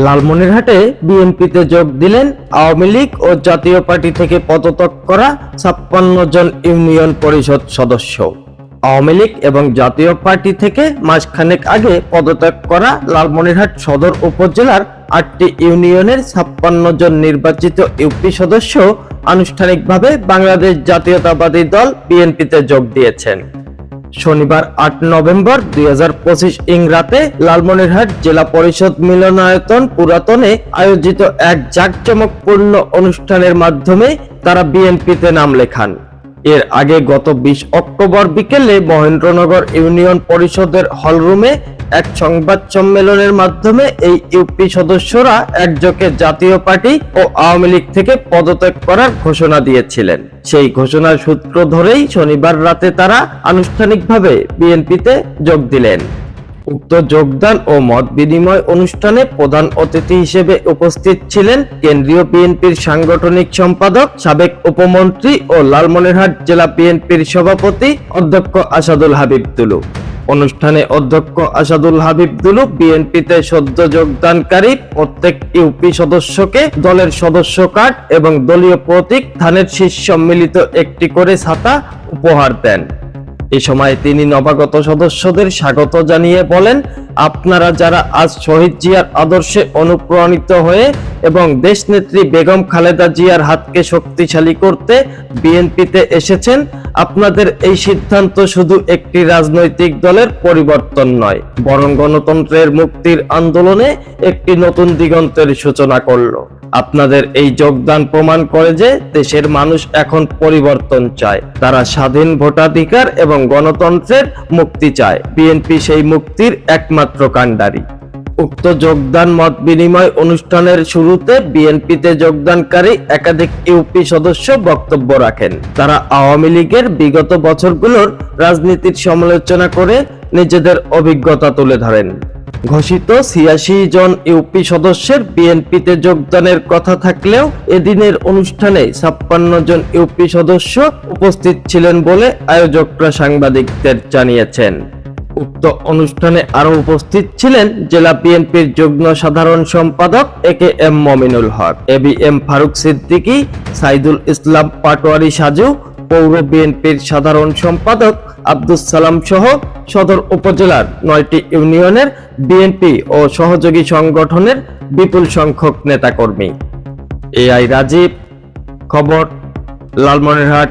লালমনিরহাটে বিএনপিতে যোগ দিলেন আওয়ামী লীগ ও জাতীয় পার্টি থেকে পদত্যাগ করা 56 জন ইউনিয়ন পরিষদ সদস্য। আওয়ামী লীগ এবং জাতীয় পার্টি থেকে মাসখানেক আগে পদত্যাগ করা লালমনিরহাট সদর উপজেলার 8টি ইউনিয়নের 56 জন নির্বাচিত ইউপি সদস্য আনুষ্ঠানিকভাবে বাংলাদেশ জাতীয়তাবাদী দল বিএনপিতে যোগ দিয়েছেন। শনিবার 8 নভেম্বর 2025 ইংরাতে লালমনিরহাট জেলা পরিষদ মিলনায়তন পুরাতনে আয়োজিত এক জাঁকজমকপূর্ণ অনুষ্ঠানের মাধ্যমে তারা বিএনপিতে নাম লেখান। এর আগে গত 20 অক্টোবর বিকেলে মহেন্দ্রনগর ইউনিয়ন পরিষদের হলরুমে এক সংবাদ সম্মেলনের মাধ্যমে এই ইউপি সদস্যরা একযোগে জাতীয় পার্টি ও আওয়ামী লীগ থেকে পদত্যাগ করার ঘোষণা দিয়েছিলেন। সেই ঘোষণার সূত্র ধরেই শনিবার রাতে তারা আনুষ্ঠানিকভাবে বিএনপিতে যোগ দিলেন। উক্ত যোগদান ও মত বিনিময় অনুষ্ঠানে প্রধান অতিথি হিসেবে উপস্থিত ছিলেন কেন্দ্রীয় বিএনপির সাংগঠনিক সম্পাদক, সাবেক উপমন্ত্রী ও লালমনিরহাট জেলা বিএনপির সভাপতি অধ্যক্ষ আসাদুল হাবিব দুলু। অনুষ্ঠানে অধ্যক্ষ আসাদুল হাবিব দুলু বিএনপিতে সদ্য যোগদানকারী প্রত্যেক ইউপি সদস্যকে দলের সদস্য কার্ড এবং দলীয় প্রতীক ধানের শীষ সম্মিলিত একটি করে ছাতা উপহার দেন। এই সময় তিনি নবাগত সদস্যদের স্বাগত জানিয়ে বলেন, আপনারা যারা আজ শহীদ জিয়ার আদর্শে অনুপ্রাণিত হয়ে এবং দেশনেত্রী বেগম খালেদা জিয়ার হাতকে শক্তিশালী করতে বিএনপিতে এসেছেন, আপনাদের এই সিদ্ধান্ত শুধু একটি রাজনৈতিক দলের পরিবর্তন নয়, বরং গণতন্ত্রের মুক্তির আন্দোলনে একটি নতুন দিগন্তের সূচনা করলো। আপনাদের এই যোগদান প্রমাণ করে যে দেশের মানুষ এখন পরিবর্তন চায়, তারা স্বাধীন ভোটাধিকার এবং গণতন্ত্রের মুক্তি চায়। বিএনপি সেই মুক্তির একমাত্র কাণ্ডারি। উক্ত যোগদান মত বিনিময় অনুষ্ঠানের শুরুতে বিএনপিতে যোগদানকারী একাধিক ইউপি সদস্য বক্তব্য রাখেন। তারা আওয়ামী লীগের বিগত বছরগুলোর রাজনীতির সমালোচনা করে নিজেদের অভিজ্ঞতা তুলে ধরেন। ঘোষিত 86 জন ইউপি সদস্যের বিএনপিতে যোগদানের কথা থাকলেও এদিনের অনুষ্ঠানে 56 জন ইউপি সদস্য উপস্থিত ছিলেন বলে আয়োজকরা সাংবাদিকদের জানিয়েছেন। উক্ত অনুষ্ঠানে আরো উপস্থিত ছিলেন জেলা বিএনপির যুগ্ম সাধারণ সম্পাদক AKM মমিনুল হক, ABM ফারুক সিদ্দিকী, সাইদুল ইসলাম পাটোয়ারি সাজু, পৌর বিএনপির সাধারণ সম্পাদক আব্দুস সালাম সহ সদর উপজেলার 9টি ইউনিয়নের বিএনপি ও সহযোগী সংগঠনের বিপুল সংখ্যক নেতাকর্মী। AI রাজীব, খবর, লালমনিরহাট।